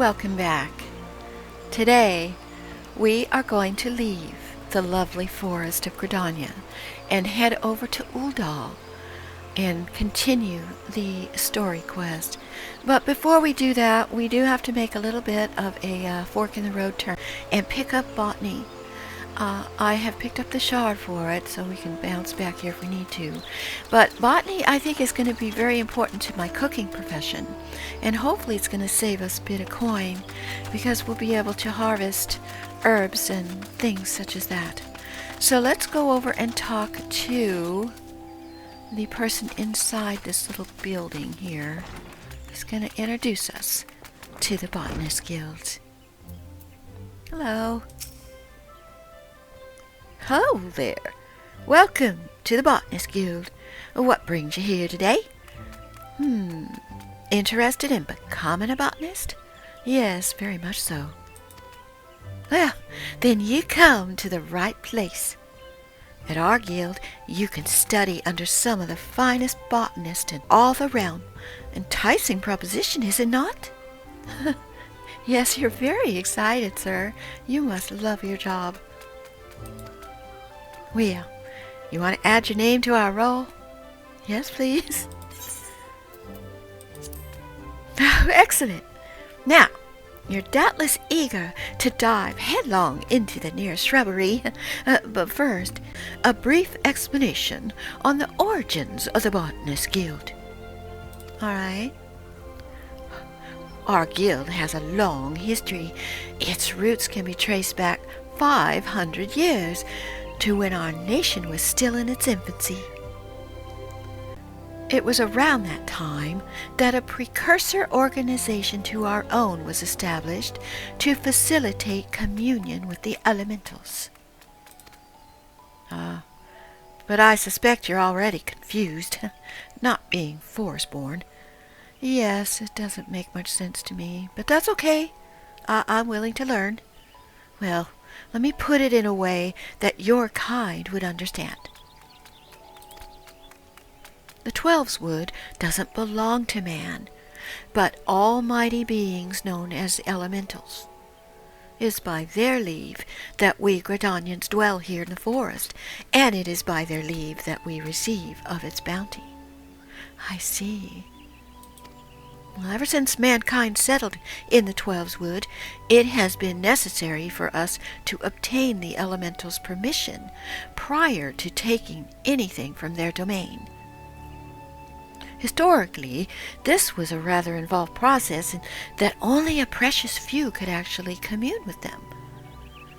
welcome back. Today, we are going to leave the lovely forest of Gridania and head over to Uldal and continue the story quest. But before we do that, we do have to make a little bit of a fork in the road turn and pick up Botany. I have picked up the shard for it, so we can bounce back here if we need to. But Botany, I think, is going to be very important to my cooking profession. And hopefully it's going to save us a bit of coin, because we'll be able to harvest herbs and things such as that. So let's go over and talk to the person inside this little building here. He's going to introduce us to the Botanist Guild. Hello. Hello there. Welcome to the Botanist Guild. What brings you here today? Interested in becoming a botanist? Yes, very much so. Well, then you come to the right place. At our guild, you can study under some of the finest botanists in all the realm. Enticing proposition, is it not? Yes, you're very excited, sir. You must love your job. Well, you want to add your name to our roll? Yes, please. Oh, excellent. Now, you're doubtless eager to dive headlong into the nearest shrubbery. But first, a brief explanation on the origins of the Botanist Guild. All right. Our guild has a long history. Its roots can be traced back 500 years to when our nation was still in its infancy. It was around that time that a precursor organization to our own was established to facilitate communion with the elementals. But I suspect you're already confused, not being forest-born. Yes, it doesn't make much sense to me, but that's okay. I'm willing to learn. Well, let me put it in a way that your kind would understand. The Twelveswood doesn't belong to man, but almighty beings known as elementals. It is by their leave that we Gridanians dwell here in the forest, and it is by their leave that we receive of its bounty. I see. Well, ever since mankind settled in the Twelveswood, it has been necessary for us to obtain the elementals' permission prior to taking anything from their domain. Historically, this was a rather involved process in that only a precious few could actually commune with them.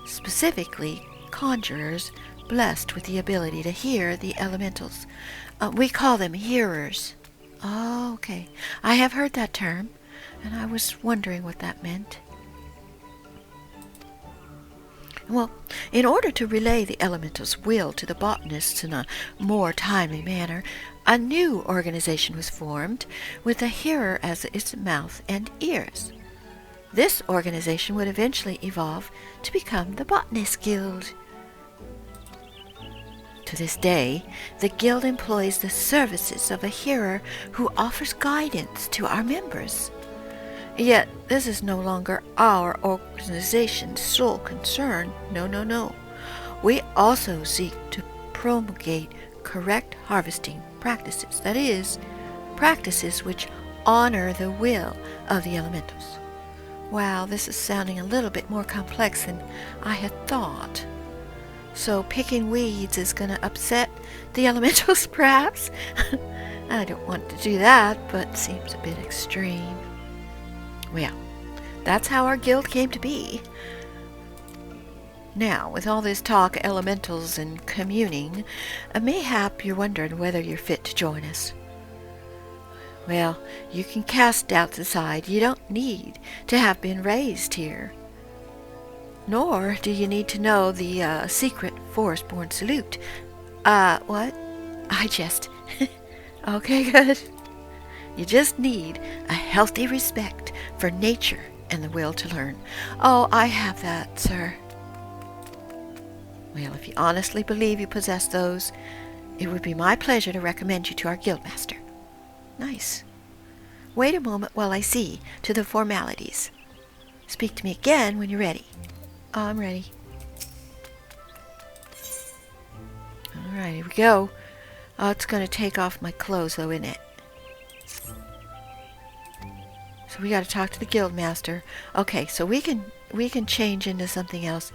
Specifically, conjurers blessed with the ability to hear the elementals. We call them hearers. Oh, okay. I have heard that term, and I was wondering what that meant. Well, in order to relay the elemental's will to the botanists in a more timely manner, a new organization was formed with the hearer as its mouth and ears. This organization would eventually evolve to become the Botanist Guild. To this day, the guild employs the services of a hearer who offers guidance to our members. Yet, this is no longer our organization's sole concern. No. We also seek to promulgate correct harvesting practices. That is, practices which honor the will of the elementals. Wow, this is sounding a little bit more complex than I had thought. So picking weeds is going to upset the elementals, perhaps? I don't want to do that, but seems a bit extreme. Well, that's how our guild came to be. Now, with all this talk elementals and communing, mayhap you're wondering whether you're fit to join us. Well, you can cast doubts aside. You don't need to have been raised here. Nor do you need to know the secret forest-born salute. What? I just... Okay, good. You just need a healthy respect for nature and the will to learn. Oh, I have that, sir. Well, if you honestly believe you possess those, it would be my pleasure to recommend you to our guildmaster. Nice. Wait a moment while I see to the formalities. speak to me again when you're ready. I'm ready. Alright, here we go. Oh, it's going to take off my clothes, though, isn't it? So we got to talk to the guild master. Okay, so we can change into something else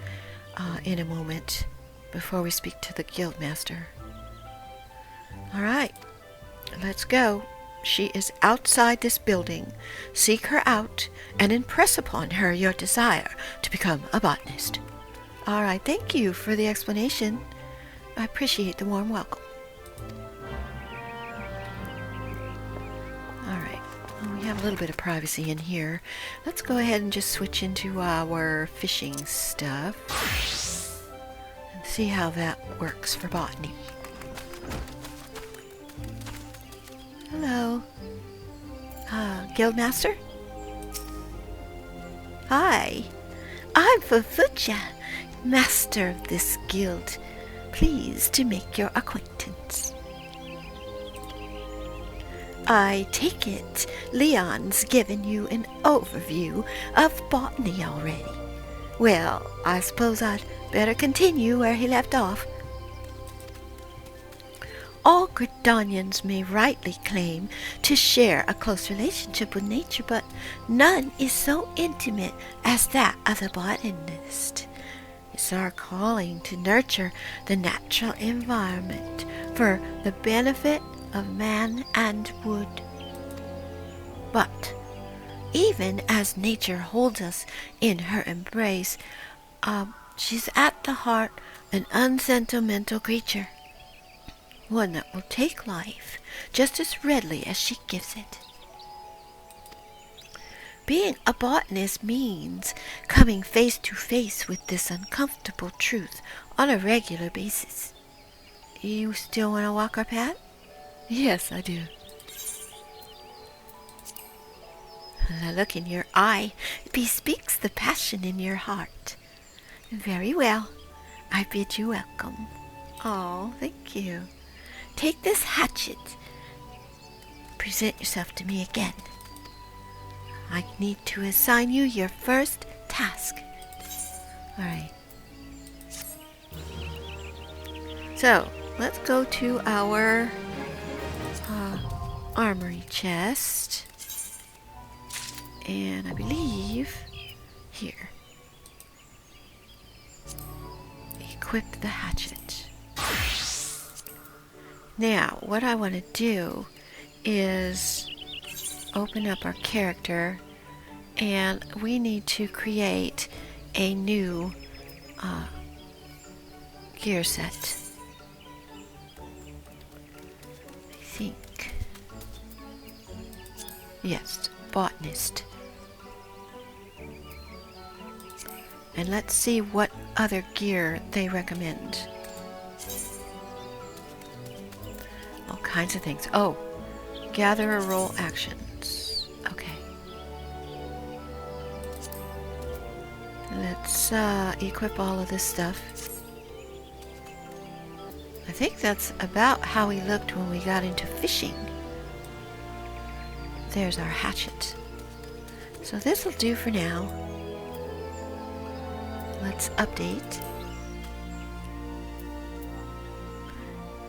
in a moment before we speak to the guild master. Alright, let's go. She is outside this building. Seek her out and impress upon her your desire to become a botanist. Alright, thank you for the explanation. I appreciate the warm welcome. Alright, well, we have a little bit of privacy in here. Let's go ahead and just switch into our fishing stuff and see how that works for botany. Hello. Guildmaster? Hi. I'm Fufucha, master of this guild. Pleased to make your acquaintance. I take it Leon's given you an overview of botany already. Well, I suppose I'd better continue where he left off. All Gridanians may rightly claim to share a close relationship with nature, but none is so intimate as that of the botanist. It's our calling to nurture the natural environment for the benefit of man and wood. But even as nature holds us in her embrace, she's at the heart an unsentimental creature. One that will take life just as readily as she gives it. Being a botanist means coming face to face with this uncomfortable truth on a regular basis. You still want to walk our path? Yes, I do. The look in your eye bespeaks the passion in your heart. Very well. I bid you welcome. Oh, thank you. Take this hatchet. Present yourself to me again. I need to assign you your first task. Alright. So, let's go to our armory chest. And I believe here. Equip the hatchet. Now, what I want to do is open up our character, and we need to create a new gear set. I think. Yes, botanist. And let's see what other gear they recommend. All kinds of things. Oh, gather a roll actions. Okay. Let's equip all of this stuff. I think that's about how we looked when we got into fishing. There's our hatchet. So this will do for now. Let's update.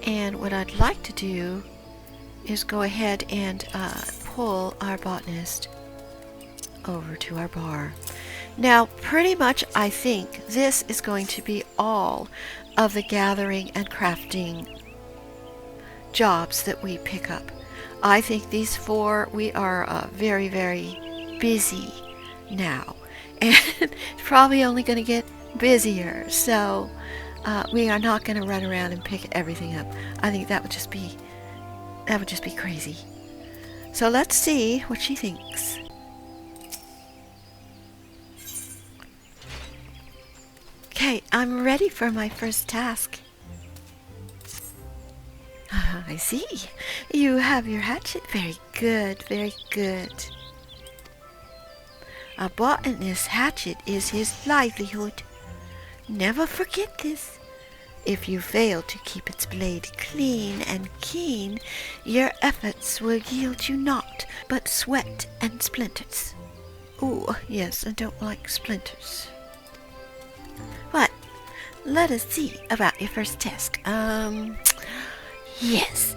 And what I'd like to do is go ahead and pull our botanist over to our bar. Now, pretty much I think this is going to be all of the gathering and crafting jobs that we pick up. I think these four, we are very, very busy now. And it's probably only going to get busier. So we are not going to run around and pick everything up. I think that would just be crazy. So let's see what she thinks. Okay, I'm ready for my first task. I see. You have your hatchet. Very good, very good. A botanist's hatchet is his livelihood. Never forget this. If you fail to keep its blade clean and keen, your efforts will yield you naught but sweat and splinters. Oh, yes, I don't like splinters. What? Let us see about your first test. Yes.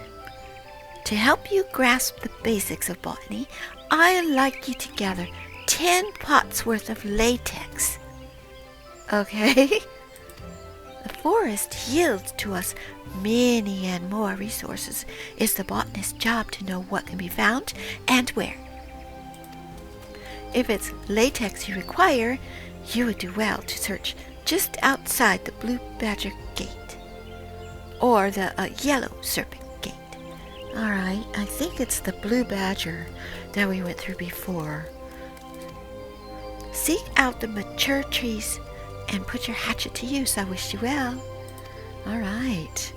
To help you grasp the basics of botany, I'd like you to gather 10 pots worth of latex. Okay? The forest yields to us many and more resources. It's the botanist's job to know what can be found and where. If it's latex you require, you would do well to search just outside the Blue Badger Gate, or the Yellow Serpent Gate. Alright, I think it's the Blue Badger that we went through before. Seek out the mature trees and put your hatchet to use. I wish you well. Alright.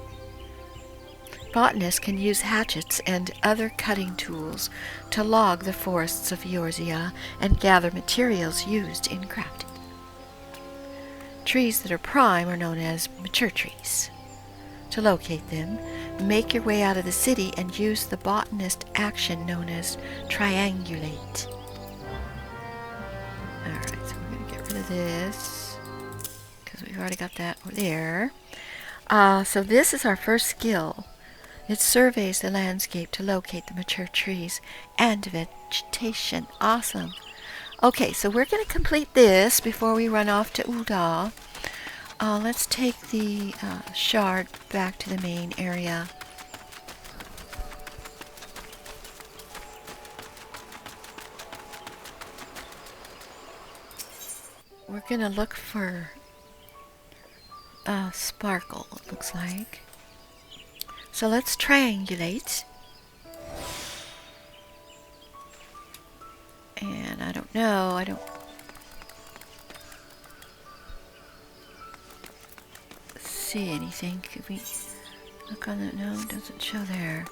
Botanists can use hatchets and other cutting tools to log the forests of Eorzea and gather materials used in crafting. Trees that are prime are known as mature trees. To locate them, make your way out of the city and use the botanist action known as triangulate. Alright, so we're going to get rid of this, because we've already got that over there. So this is our first skill. It surveys the landscape to locate the mature trees and vegetation. Awesome. Okay, so we're going to complete this before we run off to Ul'dah. Let's take the shard back to the main area. We're going to look for sparkle, it looks like. So let's triangulate. And I don't know, I don't see anything. Could we look on the, no, it doesn't show there.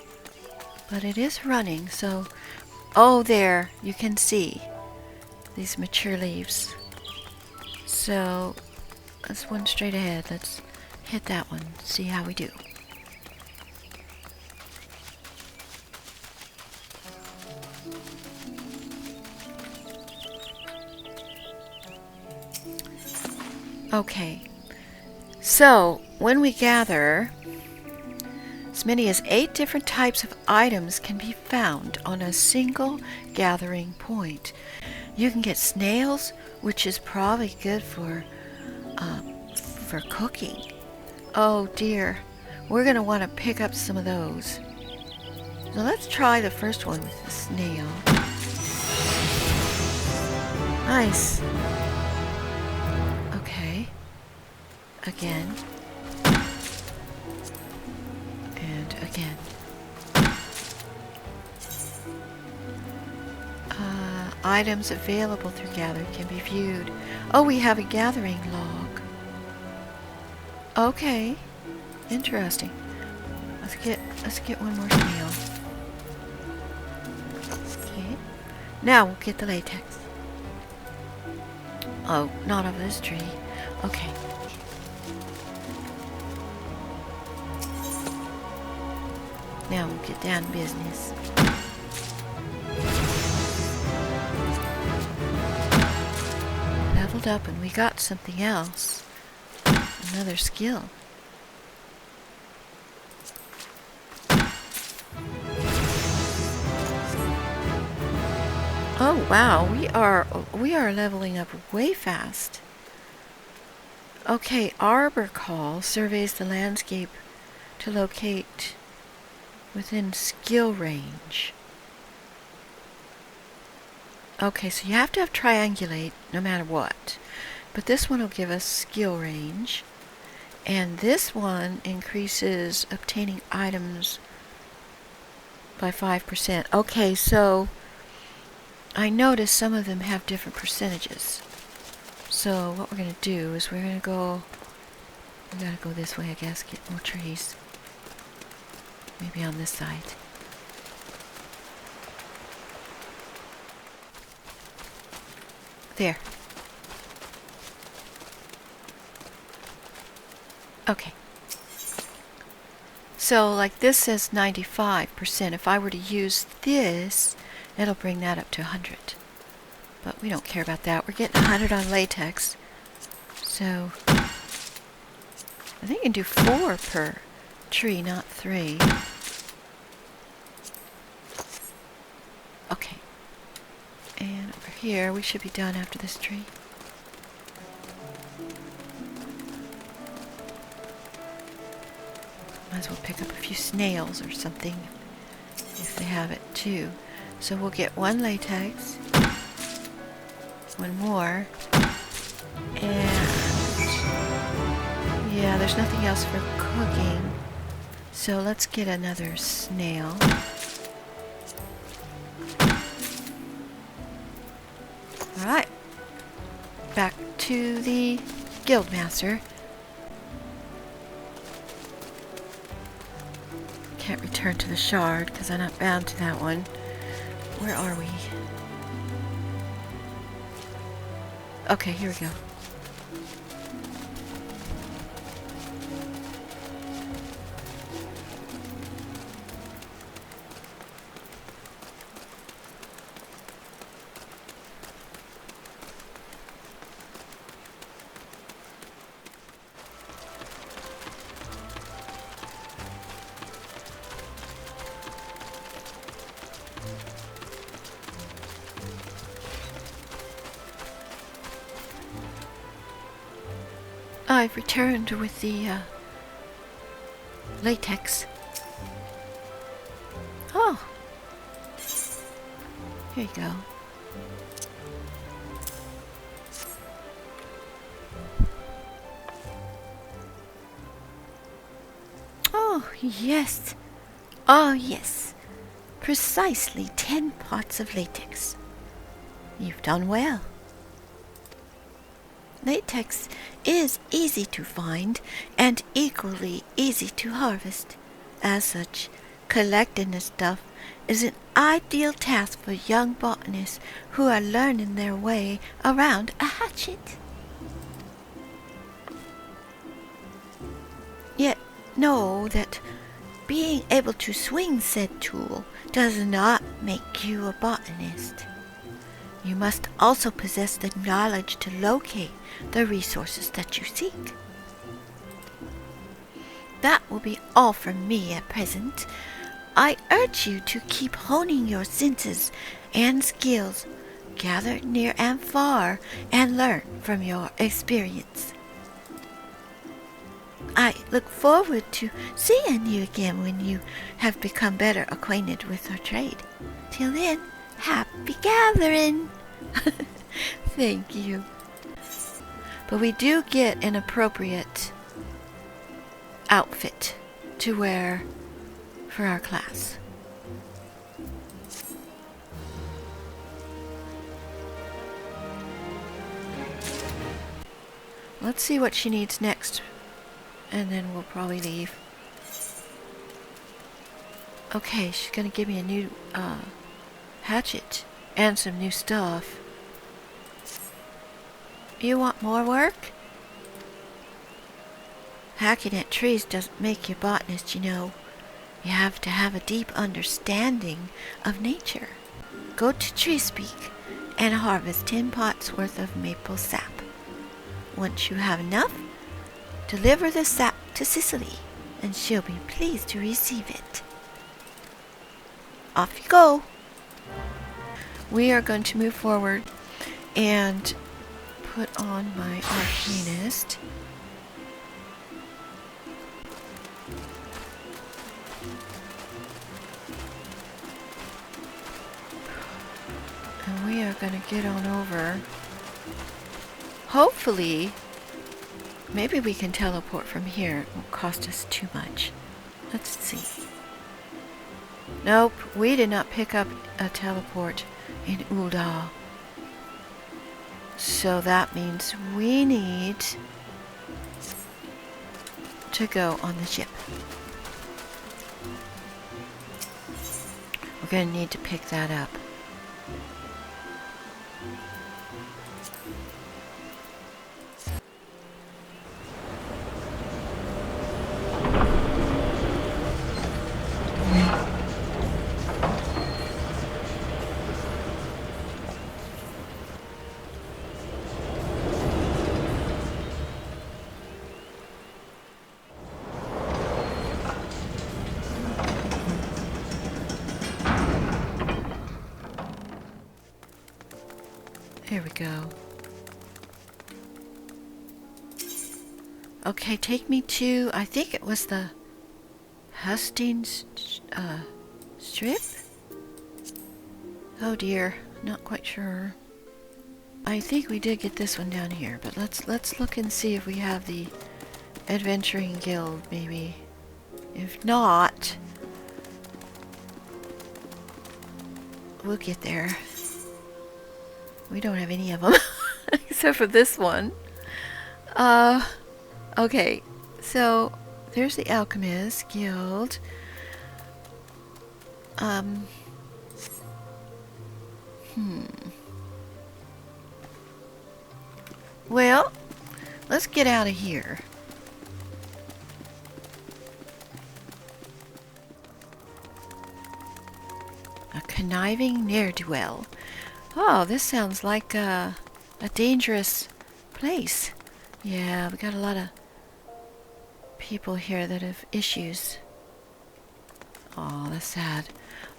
But it is running, so, oh, there, you can see these mature leaves. So let's one straight ahead. Let's hit that one, see how we do. Okay, so when we gather, as many as 8 different types of items can be found on a single gathering point. You can get snails, which is probably good for cooking. Oh dear, we're going to want to pick up some of those. So let's try the first one with the snail. Nice. Okay. Again. And again. Items available through gathering can be viewed. Oh, we have a gathering log. Okay. Interesting. Let's get one more snail. Okay. Now we'll get the latex. Oh, not of this tree. Okay. Now we'll get down to business. Leveled up and we got something else. Another skill. Oh wow, we are leveling up way fast. Okay, Arbor Call surveys the landscape to locate within skill range. Okay, so you have to have triangulate no matter what. But this one will give us skill range. And this one increases obtaining items by 5%. Okay, so I noticed some of them have different percentages. So what we're going to do is we gotta go this way, I guess, get more trees. Maybe on this side. There. Okay. So like this says 95%. If I were to use this, it'll bring that up to 100. But we don't care about that. We're getting 100 on latex. So I think you can do 4 per tree, not 3. Okay. And over here, we should be done after this tree. Might as well pick up a few snails or something if they have it too. So we'll get 1 latex, 1 more, and yeah, there's nothing else for cooking. So let's get another snail. Alright, back to the guildmaster. Can't return to the shard because I'm not bound to that one. Where are we? Okay, here we go. I've returned with the latex. Oh, here you go. Oh, yes. Oh, yes. Precisely 10 pots of latex. You've done well. Latex is easy to find and equally easy to harvest. As such, collecting the stuff is an ideal task for young botanists who are learning their way around a hatchet. Yet know that being able to swing said tool does not make you a botanist. You must also possess the knowledge to locate the resources that you seek. That will be all from me at present. I urge you to keep honing your senses and skills, gather near and far, and learn from your experience. I look forward to seeing you again when you have become better acquainted with our trade. Till then, happy gathering! Thank you. But we do get an appropriate outfit to wear for our class. Let's see what she needs next, and then we'll probably leave. Okay, she's gonna give me a new hatchet and some new stuff. You want more work? Hacking at trees doesn't make you a botanist, you know. You have to have a deep understanding of nature. Go to Tree Speak and harvest 10 pots worth of maple sap. Once you have enough, deliver the sap to Cicely, and she'll be pleased to receive it. Off you go. We are going to move forward and put on my Arcanist. And we are going to get on over. Hopefully, maybe we can teleport from here. It won't cost us too much. Let's see. Nope, we did not pick up a teleport in Uldal. So that means we need to go on the ship. We're going to need to pick that up. Here we go. Okay, take me to, I think it was the Hustings strip? Oh dear, not quite sure. I think we did get this one down here, but let's look and see if we have the Adventuring Guild, maybe. If not, we'll get there. We don't have any of them, except for this one. Okay, so there's the Alchemist Guild. Well, let's get out of here. A conniving ne'er-do-well. Oh, this sounds like a dangerous place. Yeah, we got a lot of people here that have issues. Oh, that's sad.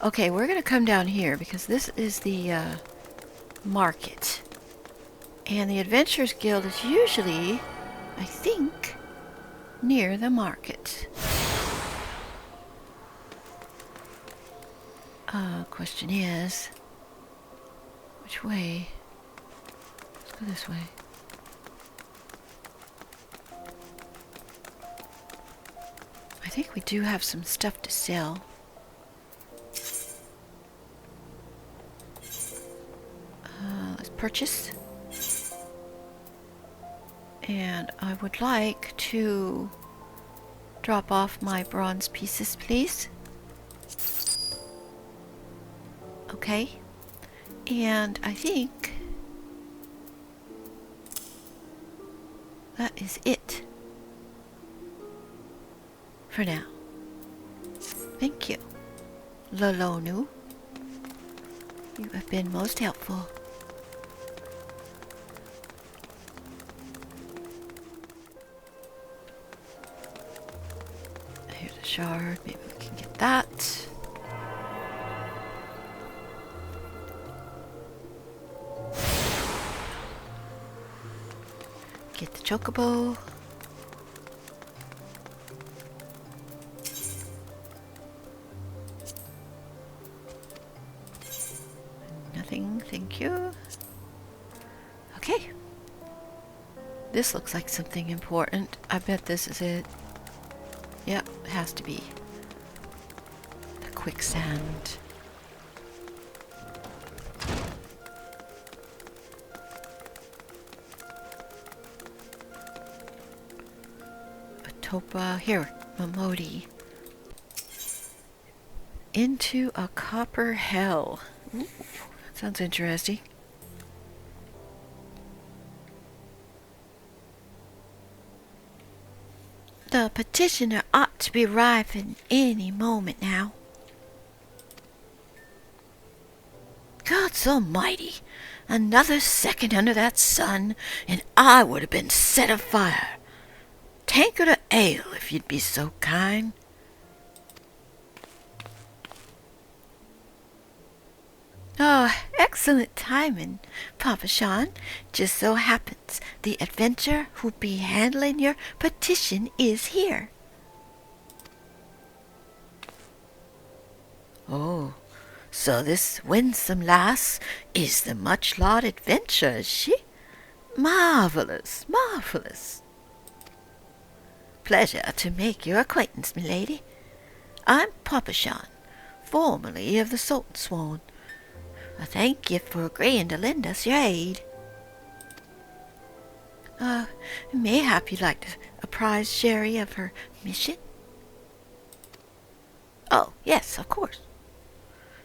Okay, we're going to come down here because this is the market. And the Adventurers Guild is usually, I think, near the market. Question is, which way? Let's go this way. I think we do have some stuff to sell. Let's purchase. And I would like to drop off my bronze pieces, please. Okay. And I think that is it for now. Thank you, Lolonu. You have been most helpful. Here's a shard. Maybe we can get that. Get the chocobo. Nothing, thank you. Okay. This looks like something important. I bet this is it. Yep, it has to be. The quicksand. Topa, here, Mamodi. Into a copper hell. Ooh, sounds interesting. The petitioner ought to be arriving any moment now. God's almighty! Another second under that sun, and I would have been set afire. Tankard of ale, if you'd be so kind. Oh, excellent timing, Papa Sean. Just so happens the adventurer who'll be handling your petition is here. Oh, so this winsome lass is the much-lauded adventurer, is she? Marvelous, marvelous. Pleasure to make your acquaintance, milady. I'm Papa Sean, formerly of the Sultan Swan. I thank you for agreeing to lend us your aid. Mayhap you'd like to apprise Sheriee of her mission? Oh, yes, of course.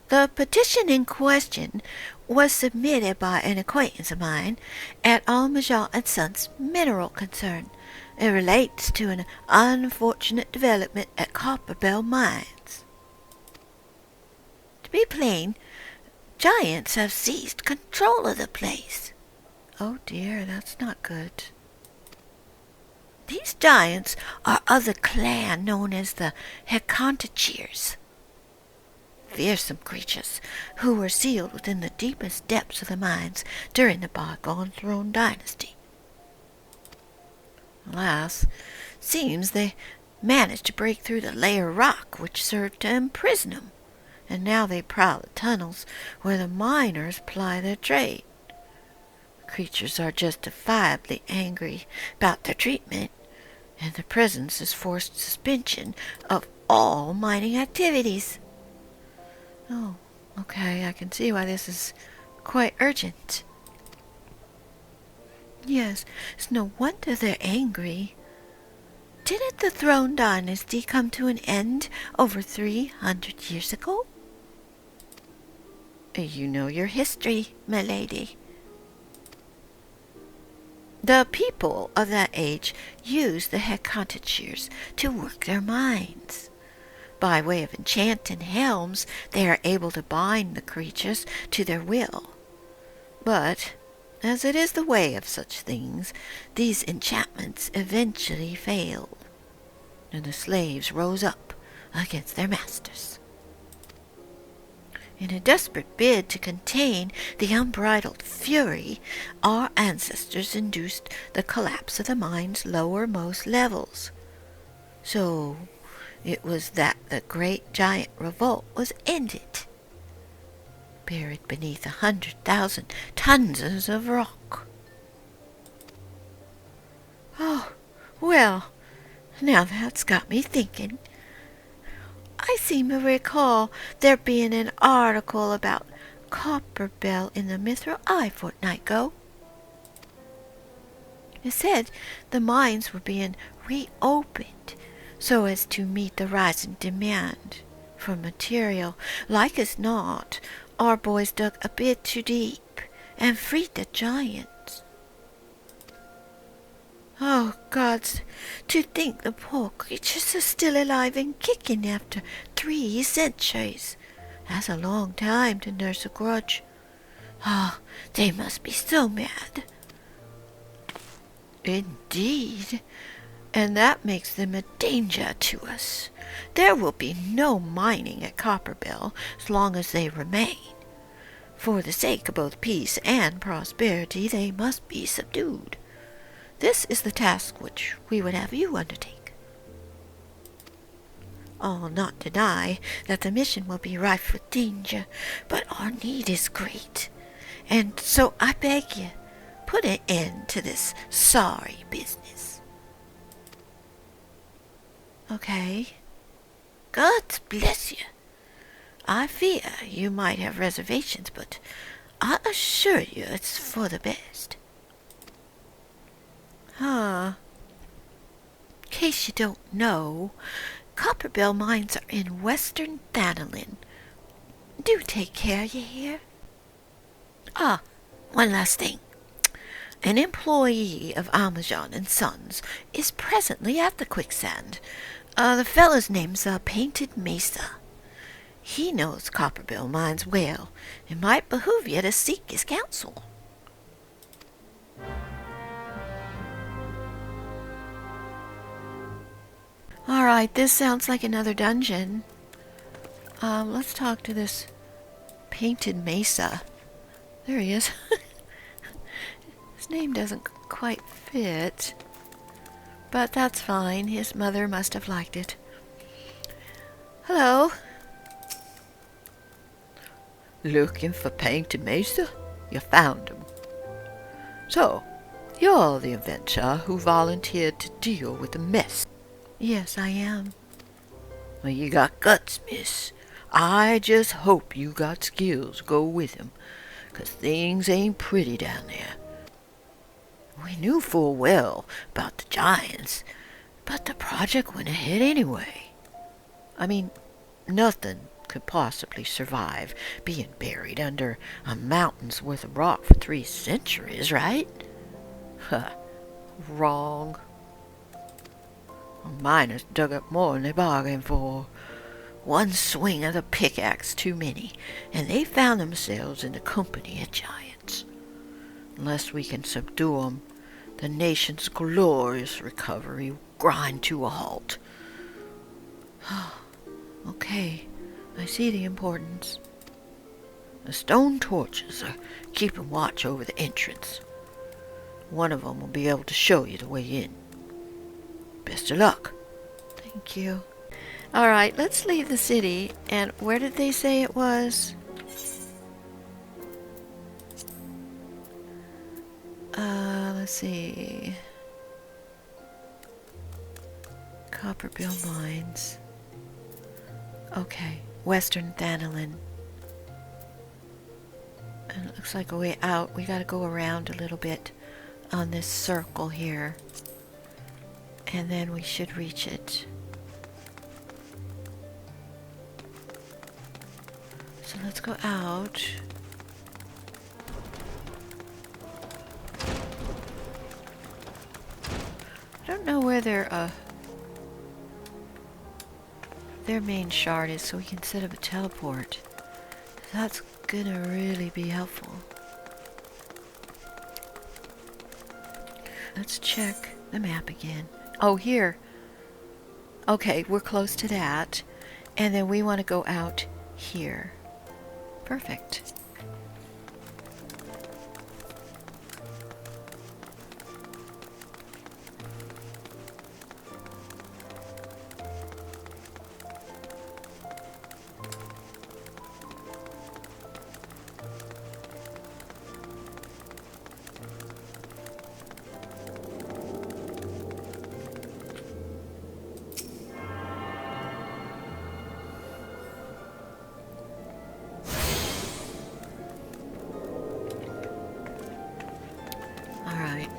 The petition in question was submitted by an acquaintance of mine at Almajon and Sons Mineral Concern. It relates to an unfortunate development at Copperbell Mines. To be plain, giants have seized control of the place. Oh dear, that's not good. These giants are of the clan known as the Hecontacheers. fearsome creatures who were sealed within the deepest depths of the mines during the bygone Throne Dynasty. Alas, seems they managed to break through the layer of rock which served to imprison them, and now they prowl the tunnels where the miners ply their trade. The creatures are justifiably angry about their treatment, and the presence has forced suspension of all mining activities. Oh, okay, I can see why this is quite urgent. Yes, it's no wonder they're angry. Didn't the Throne Dynasty come to an end over 300 years ago? You know your history, my lady. The people of that age used the Hecatocheers to work their mines. By way of enchanting helms, they are able to bind the creatures to their will. But, as it is the way of such things, these enchantments eventually failed, and the slaves rose up against their masters. In a desperate bid to contain the unbridled fury, our ancestors induced the collapse of the mine's lowermost levels. So it was that the great giant revolt was ended, buried beneath 100,000 tons of rock. Oh, well, now that's got me thinking. I seem to recall there being an article about Copperbell in the Mithral Eye fortnight ago. It said the mines were being reopened so as to meet the rising demand for material. Like as not, our boys dug a bit too deep and freed the giants. Oh, gods, to think the poor creatures are still alive and kicking after 3 centuries. That's a long time to nurse a grudge. Oh, they must be so mad. Indeed, and that makes them a danger to us. There will be no mining at Copperbell as long as they remain. For the sake of both peace and prosperity, they must be subdued. This is the task which we would have you undertake. I'll not deny that the mission will be rife with danger, but our need is great, and so I beg you, put an end to this sorry business. Okay. God bless you. I fear you might have reservations, but I assure you it's for the best. In case you don't know, Copperbell mines are in western Thanalin. Do take care, you hear? One last thing. An employee of Almajon and Sons is presently at the quicksand. The fellow's name's Painted Mesa. He knows Copperbell mines well. It might behoove you to seek his counsel. Alright, this sounds like another dungeon. Let's talk to this Painted Mesa. There he is. His name doesn't quite fit. But that's fine. His mother must have liked it. Hello. Looking for Painted Mesa? You found him. So, you're the adventurer who volunteered to deal with the mess. Yes, I am. Well, you got guts, miss. I just hope you got skills to go with him, 'cause things ain't pretty down there. We knew full well about the giants, but the project went ahead anyway. I mean, nothing could possibly survive being buried under a mountain's worth of rock for 3 centuries, right? Wrong. Miners dug up more than they bargained for. One swing of the pickaxe too many, and they found themselves in the company of giants. Unless we can subdue 'em, the nation's glorious recovery will grind to a halt. Okay, I see the importance. The stone torches are keeping watch over the entrance. One of them will be able to show you the way in. Best of luck. Thank you. All right, let's leave the city. And where did they say it was? Let's see. Copperbill Mines. Okay, Western Thanalin. And it looks like a way out. We gotta go around a little bit on this circle here. And then we should reach it. So let's go out. I don't know where their main shard is, so we can set up a teleport. That's gonna really be helpful. Let's check the map again. Oh, here. Okay, we're close to that. And then we want to go out here. Perfect.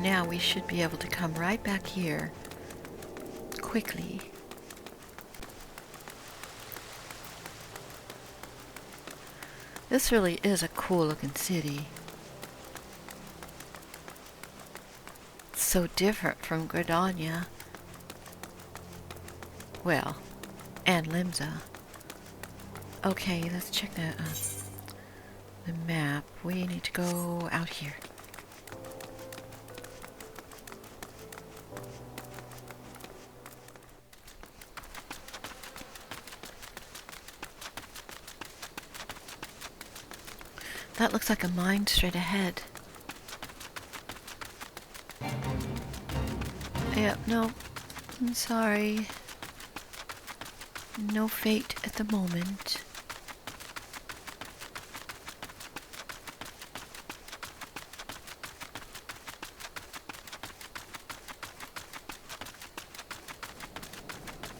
Now we should be able to come right back here quickly. This really is a cool looking city. It's so different from Gridania. Well, and Limsa. Okay, let's check the map. We need to go out here. That looks like a mine straight ahead. Yep, no, I'm sorry. No fate at the moment.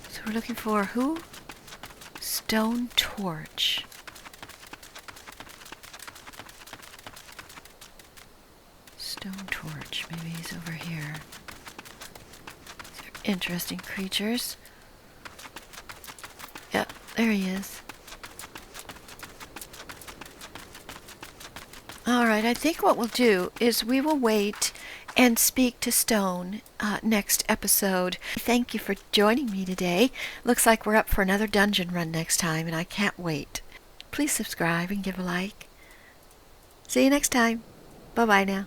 So we're looking for who? Stone torch. Stone torch. Maybe he's over here. These are interesting creatures. Yep, there he is. Alright, I think what we'll do is we will wait and speak to Stone next episode. Thank you for joining me today. Looks like we're up for another dungeon run next time, and I can't wait. Please subscribe and give a like. See you next time. Bye-bye now.